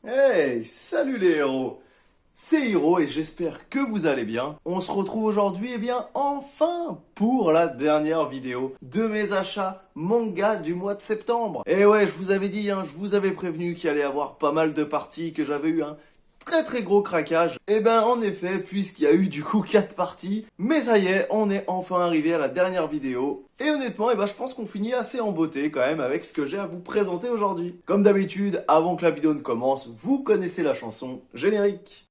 Hey, salut les héros! C'est Hiro et j'espère que vous allez bien. On se retrouve aujourd'hui, enfin, pour la dernière vidéo de mes achats manga du mois de septembre. Et ouais, je vous avais dit, je vous avais prévenu qu'il allait y avoir pas mal de parties, que j'avais eu un très gros craquage. Et en effet, puisqu'il y a eu du coup 4 parties, mais ça y est, on est enfin arrivé à la dernière vidéo. Et honnêtement, je pense qu'on finit assez en beauté quand même avec ce que j'ai à vous présenter aujourd'hui. Comme d'habitude, avant que la vidéo ne commence, vous connaissez la chanson générique.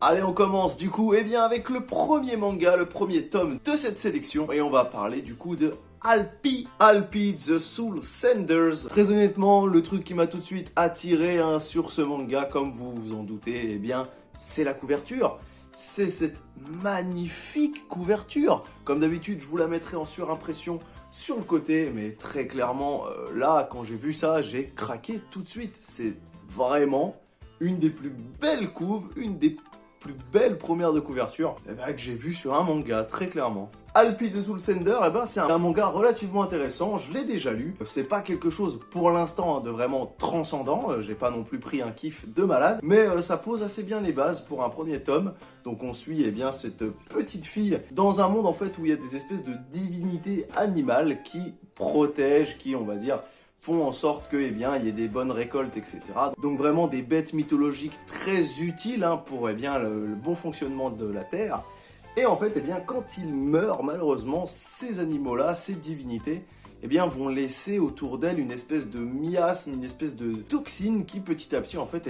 Allez, on commence du coup avec le premier manga, le premier tome de cette sélection. Et on va parler du coup de Alpi the Soul Senders. Très honnêtement, le truc qui m'a tout de suite attiré sur ce manga, comme vous vous en doutez, c'est la couverture. C'est cette magnifique couverture. Comme d'habitude, je vous la mettrai en surimpression sur le côté. Mais très clairement, là, quand j'ai vu ça, j'ai craqué tout de suite. C'est vraiment une des plus belles couves, une des plus belle première de couverture que j'ai vu sur un manga, très clairement. Alpi the Soul Sender, c'est un manga relativement intéressant, je l'ai déjà lu. C'est pas quelque chose pour l'instant de vraiment transcendant, j'ai pas non plus pris un kiff de malade, mais ça pose assez bien les bases pour un premier tome. Donc on suit cette petite fille dans un monde en fait où il y a des espèces de divinités animales qui protègent, qui on va dire font en sorte que, il y ait des bonnes récoltes, etc. Donc vraiment des bêtes mythologiques très utiles pour, le bon fonctionnement de la Terre. Et en fait, quand ils meurent, malheureusement, ces animaux-là, ces divinités, vont laisser autour d'elles une espèce de miasme, une espèce de toxine qui, petit à petit, en fait,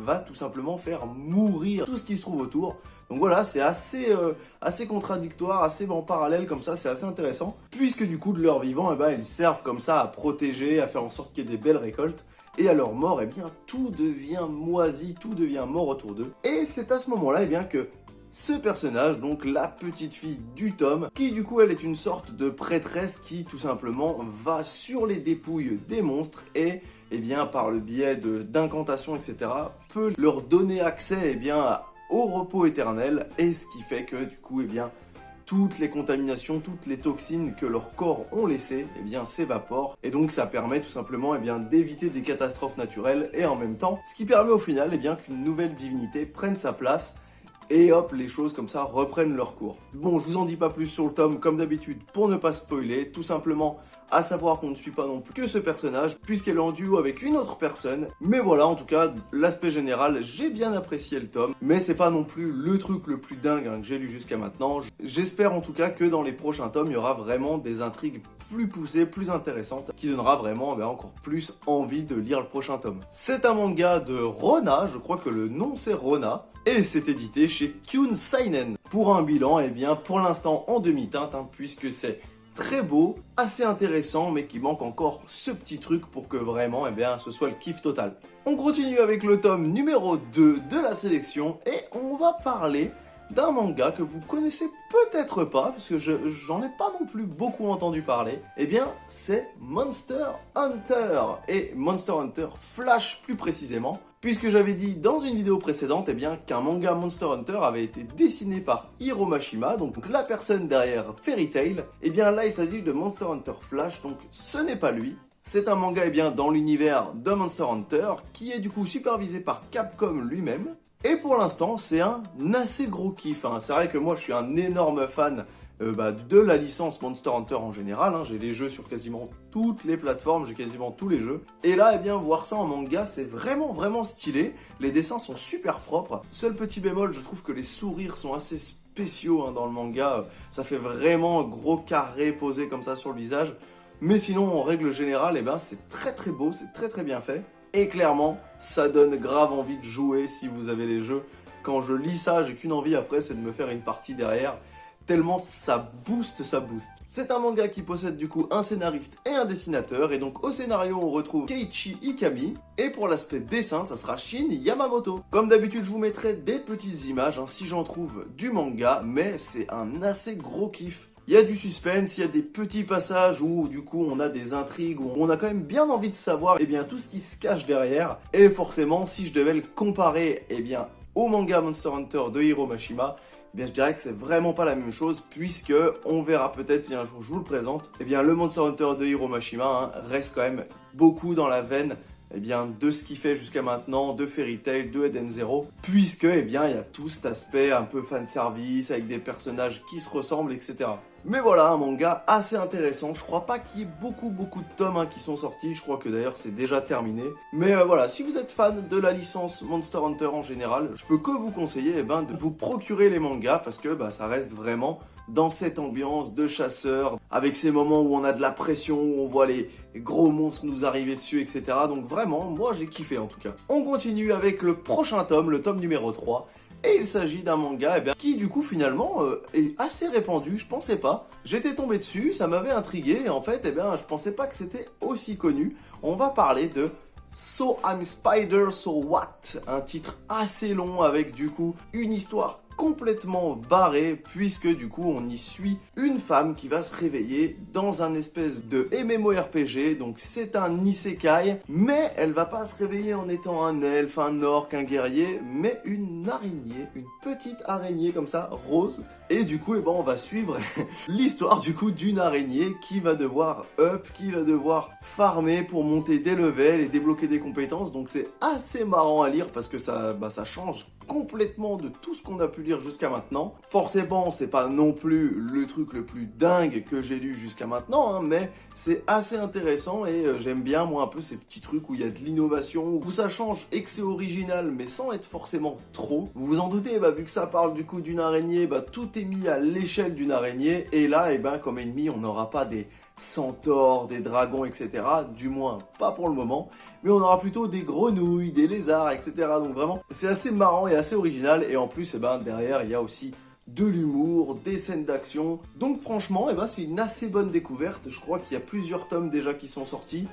va tout simplement faire mourir tout ce qui se trouve autour. Donc voilà, c'est assez contradictoire, assez en parallèle comme ça, c'est assez intéressant. Puisque du coup, de leur vivant, ils servent comme ça à protéger, à faire en sorte qu'il y ait des belles récoltes. Et à leur mort, tout devient moisi, tout devient mort autour d'eux. Et c'est à ce moment-là, que ce personnage, donc la petite fille du tome, qui du coup elle est une sorte de prêtresse qui tout simplement va sur les dépouilles des monstres et par le biais d'incantations, etc., peut leur donner accès au repos éternel, et ce qui fait que du coup toutes les contaminations, toutes les toxines que leurs corps ont laissées, s'évaporent. Et donc ça permet tout simplement d'éviter des catastrophes naturelles, et en même temps, ce qui permet au final qu'une nouvelle divinité prenne sa place. Et hop, les choses comme ça reprennent leur cours. Bon, je vous en dis pas plus sur le tome, comme d'habitude, pour ne pas spoiler. Tout simplement, à savoir qu'on ne suit pas non plus que ce personnage, puisqu'elle est en duo avec une autre personne. Mais voilà, en tout cas, l'aspect général, j'ai bien apprécié le tome. Mais c'est pas non plus le truc le plus dingue que j'ai lu jusqu'à maintenant. J'espère en tout cas que dans les prochains tomes, il y aura vraiment des intrigues plus poussées, plus intéressantes, qui donnera vraiment encore plus envie de lire le prochain tome. C'est un manga de Rona, je crois que le nom c'est Rona, et c'est édité chez Kyun Seinen. Pour un bilan, pour l'instant en demi-teinte, puisque c'est très beau, assez intéressant, mais qui manque encore ce petit truc pour que vraiment, ce soit le kiff total. On continue avec le tome numéro 2 de la sélection, et on va parler d'un manga que vous connaissez peut-être pas, parce que j'en ai pas non plus beaucoup entendu parler. C'est Monster Hunter, et Monster Hunter Flash plus précisément, puisque j'avais dit dans une vidéo précédente qu'un manga Monster Hunter avait été dessiné par Hiro Mashima, donc la personne derrière Fairy Tail. Là il s'agit de Monster Hunter Flash, donc ce n'est pas lui. C'est un manga dans l'univers de Monster Hunter, qui est du coup supervisé par Capcom lui-même. Et pour l'instant, c'est un assez gros kiff. C'est vrai que moi, je suis un énorme fan de la licence Monster Hunter en général. J'ai les jeux sur quasiment toutes les plateformes, j'ai quasiment tous les jeux. Et là, voir ça en manga, c'est vraiment stylé. Les dessins sont super propres. Seul petit bémol, je trouve que les sourires sont assez spéciaux dans le manga. Ça fait vraiment un gros carré posé comme ça sur le visage. Mais sinon, en règle générale, c'est très beau, c'est très bien fait. Et clairement, ça donne grave envie de jouer si vous avez les jeux. Quand je lis ça, j'ai qu'une envie après, c'est de me faire une partie derrière. Tellement ça booste. C'est un manga qui possède du coup un scénariste et un dessinateur. Et donc au scénario, on retrouve Keiichi Ikami. Et pour l'aspect dessin, ça sera Shin Yamamoto. Comme d'habitude, je vous mettrai des petites images si j'en trouve du manga. Mais c'est un assez gros kiff. Il y a du suspense, il y a des petits passages où du coup on a des intrigues, où on a quand même bien envie de savoir tout ce qui se cache derrière. Et forcément, si je devais le comparer au manga Monster Hunter de Hiro Mashima, je dirais que c'est vraiment pas la même chose, puisque on verra peut-être si un jour je vous le présente, le Monster Hunter de Hiro Mashima reste quand même beaucoup dans la veine de ce qu'il fait jusqu'à maintenant, de Fairy Tail, de Eden Zero, puisque il y a tout cet aspect un peu fanservice, avec des personnages qui se ressemblent, etc. Mais voilà, un manga assez intéressant. Je crois pas qu'il y ait beaucoup de tomes qui sont sortis. Je crois que d'ailleurs c'est déjà terminé. Mais voilà, si vous êtes fan de la licence Monster Hunter en général, je peux que vous conseiller de vous procurer les mangas parce que ça reste vraiment dans cette ambiance de chasseur, avec ces moments où on a de la pression, où on voit les gros monstres nous arriver dessus, etc. Donc vraiment, moi j'ai kiffé en tout cas. On continue avec le prochain tome, le tome numéro 3. Et il s'agit d'un manga qui du coup finalement est assez répandu, je pensais pas. J'étais tombé dessus, ça m'avait intrigué et en fait je pensais pas que c'était aussi connu. On va parler de So I'm Spider, So What, un titre assez long avec du coup une histoire complètement barré puisque du coup on y suit une femme qui va se réveiller dans un espèce de MMORPG, donc c'est un isekai, mais elle va pas se réveiller en étant un elfe, un orc, un guerrier, mais une araignée, une petite araignée comme ça, rose, et du coup on va suivre l'histoire du coup d'une araignée qui va devoir qui va devoir farmer pour monter des levels et débloquer des compétences, donc c'est assez marrant à lire parce que ça change complètement de tout ce qu'on a pu lire jusqu'à maintenant. Forcément, c'est pas non plus le truc le plus dingue que j'ai lu jusqu'à maintenant, mais c'est assez intéressant et j'aime bien moi un peu ces petits trucs où il y a de l'innovation, où ça change et que c'est original, mais sans être forcément trop. Vous vous en doutez, vu que ça parle du coup d'une araignée, tout est mis à l'échelle d'une araignée, et là, comme ennemi, on n'aura pas des centaures, des dragons, etc. Du moins, pas pour le moment. Mais on aura plutôt des grenouilles, des lézards, etc. Donc vraiment, c'est assez marrant et assez original. Et en plus, derrière, il y a aussi de l'humour, des scènes d'action. Donc franchement, c'est une assez bonne découverte. Je crois qu'il y a plusieurs tomes déjà qui sont sortis.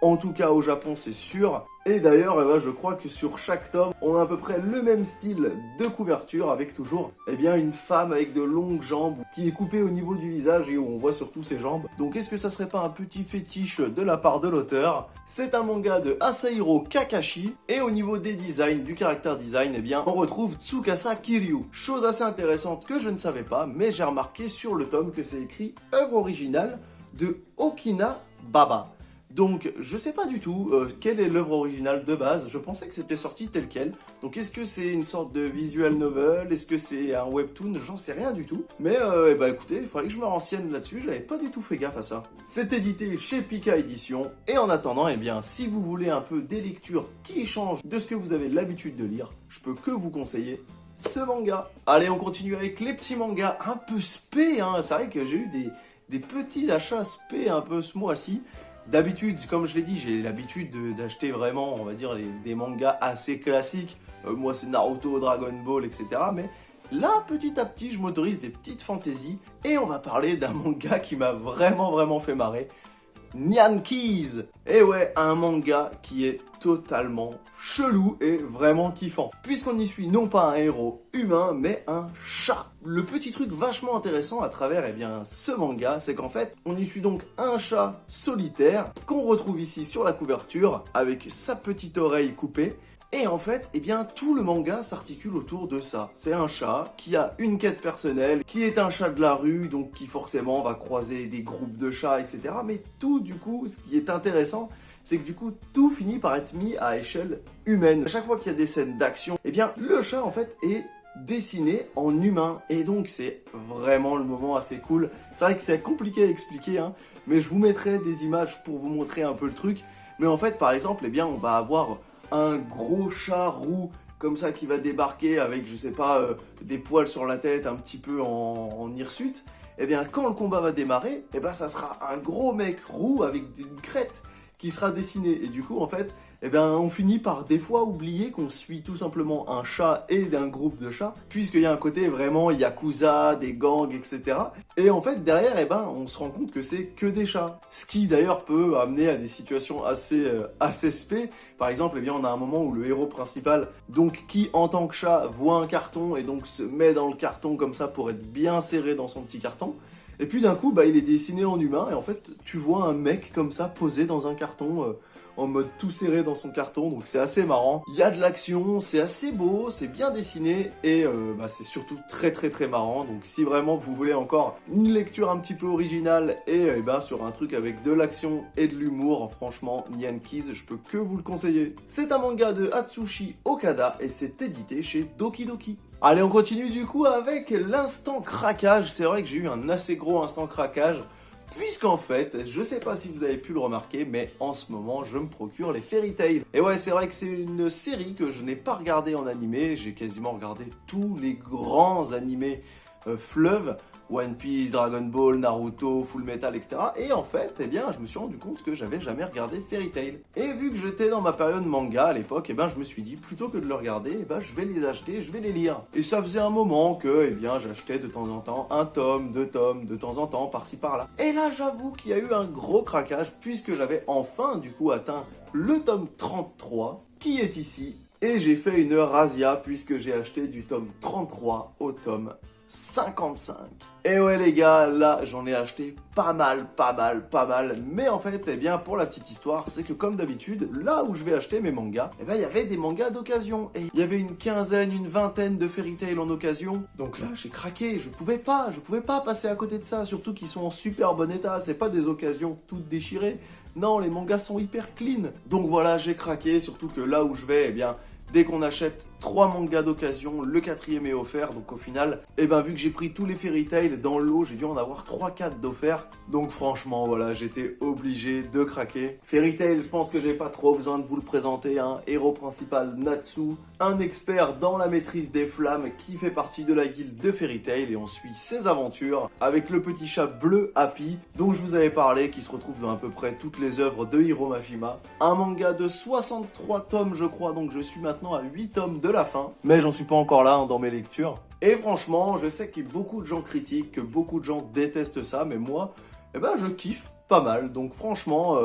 En tout cas au Japon, c'est sûr. Et d'ailleurs, je crois que sur chaque tome, on a à peu près le même style de couverture avec toujours une femme avec de longues jambes qui est coupée au niveau du visage et où on voit surtout ses jambes. Donc est-ce que ça serait pas un petit fétiche de la part de l'auteur? C'est un manga de Asahiro Kakashi et au niveau des designs, du caractère design, on retrouve Tsukasa Kiryu. Chose assez intéressante que je ne savais pas, mais j'ai remarqué sur le tome que c'est écrit œuvre originale de Okina Baba. Donc, je sais pas du tout quelle est l'œuvre originale de base. Je pensais que c'était sorti tel quel. Donc, est-ce que c'est une sorte de visual novel? Est-ce que c'est un webtoon? J'en sais rien du tout. Mais, écoutez, il faudrait que je me renseigne là-dessus. J'avais pas du tout fait gaffe à ça. C'est édité chez Pika Édition. Et en attendant, si vous voulez un peu des lectures qui changent de ce que vous avez l'habitude de lire, je peux que vous conseiller ce manga. Allez, on continue avec les petits mangas un peu spé. C'est vrai que j'ai eu des petits achats spé un peu ce mois-ci. D'habitude, comme je l'ai dit, j'ai l'habitude d'acheter vraiment, on va dire, des mangas assez classiques. Moi, c'est Naruto, Dragon Ball, etc. Mais là, petit à petit, je m'autorise des petites fantaisies. Et on va parler d'un manga qui m'a vraiment fait marrer. Nyan Keys. Et ouais, un manga qui est totalement chelou et vraiment kiffant. Puisqu'on y suit non pas un héros humain, mais un chat. Le petit truc vachement intéressant à travers ce manga, c'est qu'en fait, on y suit donc un chat solitaire qu'on retrouve ici sur la couverture avec sa petite oreille coupée. Et en fait, tout le manga s'articule autour de ça. C'est un chat qui a une quête personnelle, qui est un chat de la rue, donc qui forcément va croiser des groupes de chats, etc. Mais tout, du coup, ce qui est intéressant, c'est que du coup, tout finit par être mis à échelle humaine. À chaque fois qu'il y a des scènes d'action, le chat, en fait, est dessiné en humain. Et donc, c'est vraiment le moment assez cool. C'est vrai que c'est compliqué à expliquer, mais je vous mettrai des images pour vous montrer un peu le truc. Mais en fait, par exemple, on va avoir un gros chat roux comme ça qui va débarquer avec, je sais pas, des poils sur la tête un petit peu en hirsute. Quand le combat va démarrer, ça sera un gros mec roux avec une crête qui sera dessiné. Et du coup, en fait, on finit par des fois oublier qu'on suit tout simplement un chat et d'un groupe de chats, puisqu'il y a un côté vraiment yakuza, des gangs, etc. Et en fait, derrière, on se rend compte que c'est que des chats. Ce qui, d'ailleurs, peut amener à des situations assez spé. Par exemple, on a un moment où le héros principal, donc qui, en tant que chat, voit un carton et donc se met dans le carton comme ça pour être bien serré dans son petit carton. Et puis d'un coup, bah, il est dessiné en humain, et en fait, tu vois un mec comme ça posé dans un carton, en mode tout serré dans son carton, donc c'est assez marrant. Il y a de l'action, c'est assez beau, c'est bien dessiné, et bah, c'est surtout très très très marrant. Donc si vraiment vous voulez encore une lecture un petit peu originale, et bah, sur un truc avec de l'action et de l'humour, franchement, Nyan Keys, je peux que vous le conseiller. C'est un manga de Atsushi Okada, et c'est édité chez Doki Doki. Allez, on continue du coup avec l'instant craquage. C'est vrai que j'ai eu un assez gros instant craquage, puisqu'en fait, je sais pas si vous avez pu le remarquer, mais en ce moment, je me procure les Fairy Tail. Et ouais, c'est vrai que c'est une série que je n'ai pas regardée en animé. J'ai quasiment regardé tous les grands animés fleuves. One Piece, Dragon Ball, Naruto, Full Metal, etc. Et en fait, eh bien, je me suis rendu compte que j'avais jamais regardé Fairy Tail. Et vu que j'étais dans ma période manga à l'époque, eh ben, je me suis dit, plutôt que de le regarder, eh ben, je vais les acheter, je vais les lire. Et ça faisait un moment que, eh bien, j'achetais de temps en temps un tome, deux tomes, de temps en temps, par-ci par-là. Et là, j'avoue qu'il y a eu un gros craquage, puisque j'avais enfin, du coup, atteint le tome 33, qui est ici. Et j'ai fait une razzia, puisque j'ai acheté du tome 33 au tome 55. Et ouais les gars, là j'en ai acheté pas mal, mais en fait, eh bien pour la petite histoire, c'est que comme d'habitude, là où je vais acheter mes mangas, eh ben il y avait des mangas d'occasion, et il y avait une quinzaine, une vingtaine de Fairy Tail en occasion, donc là j'ai craqué, je pouvais pas passer à côté de ça, surtout qu'ils sont en super bon état, c'est pas des occasions toutes déchirées, non les mangas sont hyper clean, donc voilà j'ai craqué, surtout que là où je vais, eh bien dès qu'on achète 3 mangas d'occasion, le 4e est offert. Donc au final, eh ben, vu que j'ai pris tous les Fairy Tail dans le lot, j'ai dû en avoir 3-4 d'offerts. Donc franchement, voilà, j'étais obligé de craquer. Fairy Tail, je pense que j'ai pas trop besoin de vous le présenter. Hein. Héros principal, Natsu, un expert dans la maîtrise des flammes qui fait partie de la guilde de Fairy Tail. Et on suit ses aventures avec le petit chat bleu Happy, dont je vous avais parlé, qui se retrouve dans à peu près toutes les œuvres de Hiro Mashima. Un manga de 63 tomes, je crois, donc je suis maintenant à 8 tomes de la fin, mais j'en suis pas encore là hein, dans mes lectures. Et franchement, je sais que beaucoup de gens critiquent, que beaucoup de gens détestent ça, mais moi, eh ben, je kiffe pas mal. Donc franchement,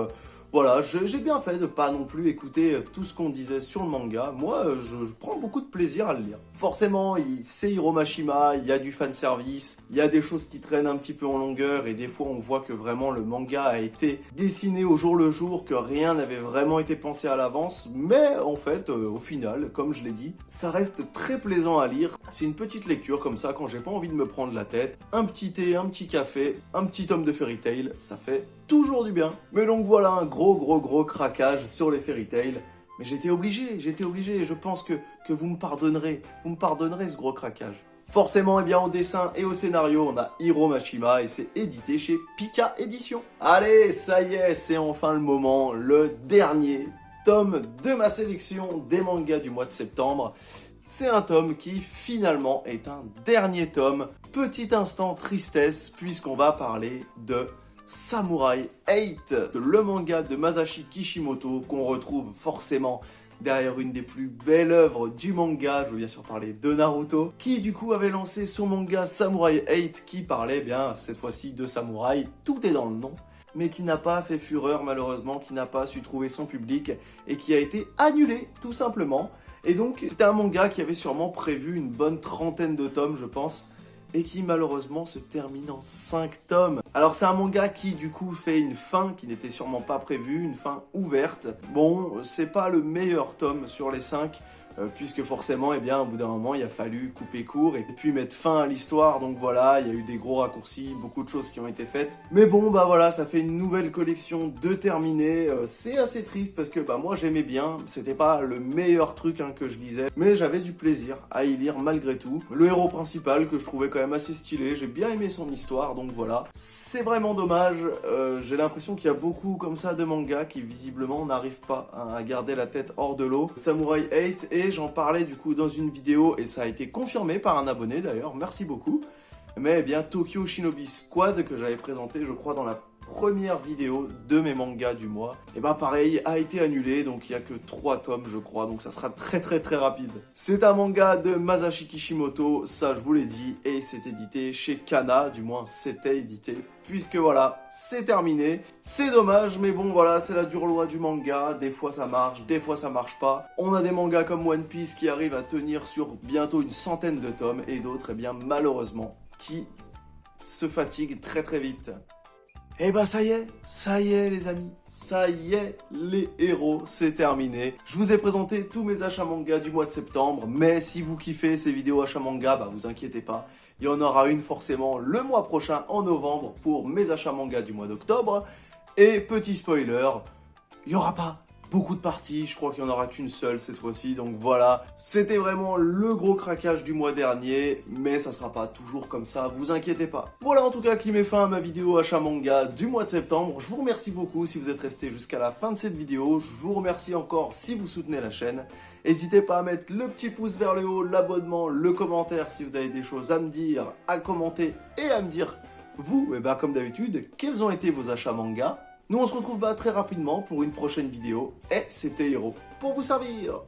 voilà, j'ai bien fait de pas non plus écouter tout ce qu'on disait sur le manga. Moi, je prends beaucoup de plaisir à le lire. Forcément, c'est Hiro Mashima, il y a du fanservice, il y a des choses qui traînent un petit peu en longueur, et des fois on voit que vraiment le manga a été dessiné au jour le jour, que rien n'avait vraiment été pensé à l'avance. Mais en fait, au final, comme je l'ai dit, ça reste très plaisant à lire. C'est une petite lecture comme ça, quand j'ai pas envie de me prendre la tête. Un petit thé, un petit café, un petit tome de Fairy Tail, ça fait toujours du bien. Mais donc voilà, un gros craquage sur les Fairy Tail. Mais j'étais obligé, et je pense que vous me pardonnerez ce gros craquage. Forcément, eh bien, au dessin et au scénario, on a Hiro Mashima, et c'est édité chez Pika Édition. Allez, ça y est, c'est enfin le moment, le dernier tome de ma sélection des mangas du mois de septembre. C'est un tome qui, finalement, est un dernier tome. Petit instant tristesse, puisqu'on va parler de Samurai 8, le manga de Masashi Kishimoto, qu'on retrouve forcément derrière une des plus belles œuvres du manga. Je veux bien sûr parler de Naruto, qui du coup avait lancé son manga Samurai 8, qui parlait bien, cette fois-ci, de samouraï, tout est dans le nom, mais qui n'a pas fait fureur malheureusement, qui n'a pas su trouver son public, et qui a été annulé, tout simplement. Et donc, c'était un manga qui avait sûrement prévu une bonne trentaine de tomes, je pense, et qui malheureusement se termine en 5 tomes. Alors c'est un manga qui du coup fait une fin qui n'était sûrement pas prévue, une fin ouverte. Bon, c'est pas le meilleur tome sur les 5, puisque forcément, eh bien, au bout d'un moment, il a fallu couper court et puis mettre fin à l'histoire. Donc voilà, il y a eu des gros raccourcis, beaucoup de choses qui ont été faites. Mais bon, bah voilà, ça fait une nouvelle collection de terminée. C'est assez triste parce que bah moi j'aimais bien, c'était pas le meilleur truc hein, que je lisais, mais j'avais du plaisir à y lire malgré tout. Le héros principal que je trouvais quand même assez stylé, j'ai bien aimé son histoire, donc voilà. C'est vraiment dommage, j'ai l'impression qu'il y a beaucoup comme ça de mangas qui visiblement n'arrivent pas hein, à garder la tête hors de l'eau. Samurai 8, et j'en parlais du coup dans une vidéo, et ça a été confirmé par un abonné d'ailleurs, merci beaucoup. Mais eh bien Tokyo Shinobi Squad, que j'avais présenté je crois dans la première vidéo de mes mangas du mois, et ben pareil, a été annulé, donc il n'y a que 3 tomes je crois, donc ça sera très rapide. C'est un manga de Masashi Kishimoto, ça je vous l'ai dit, et c'est édité chez Kana, du moins c'était édité, puisque voilà, c'est terminé. C'est dommage, mais bon voilà, c'est la dure loi du manga, des fois ça marche, des fois ça marche pas. On a des mangas comme One Piece qui arrivent à tenir sur bientôt une centaine de tomes, et d'autres, eh bien malheureusement, qui se fatigue très très vite. Et bah ça y est les amis, ça y est les héros, c'est terminé. Je vous ai présenté tous mes achats manga du mois de septembre, mais si vous kiffez ces vidéos achats manga, bah vous inquiétez pas, il y en aura une forcément le mois prochain en novembre pour mes achats manga du mois d'octobre. Et petit spoiler, il n'y aura pas beaucoup de parties, je crois qu'il n'y en aura qu'une seule cette fois-ci, donc voilà. C'était vraiment le gros craquage du mois dernier, mais ça sera pas toujours comme ça, vous inquiétez pas. Voilà en tout cas qui met fin à ma vidéo achat manga du mois de septembre. Je vous remercie beaucoup si vous êtes resté jusqu'à la fin de cette vidéo, je vous remercie encore si vous soutenez la chaîne. N'hésitez pas à mettre le petit pouce vers le haut, l'abonnement, le commentaire si vous avez des choses à me dire, à commenter et à me dire, vous, et comme d'habitude, quels ont été vos achats manga. Nous on se retrouve très rapidement pour une prochaine vidéo, et c'était Hiro pour vous servir.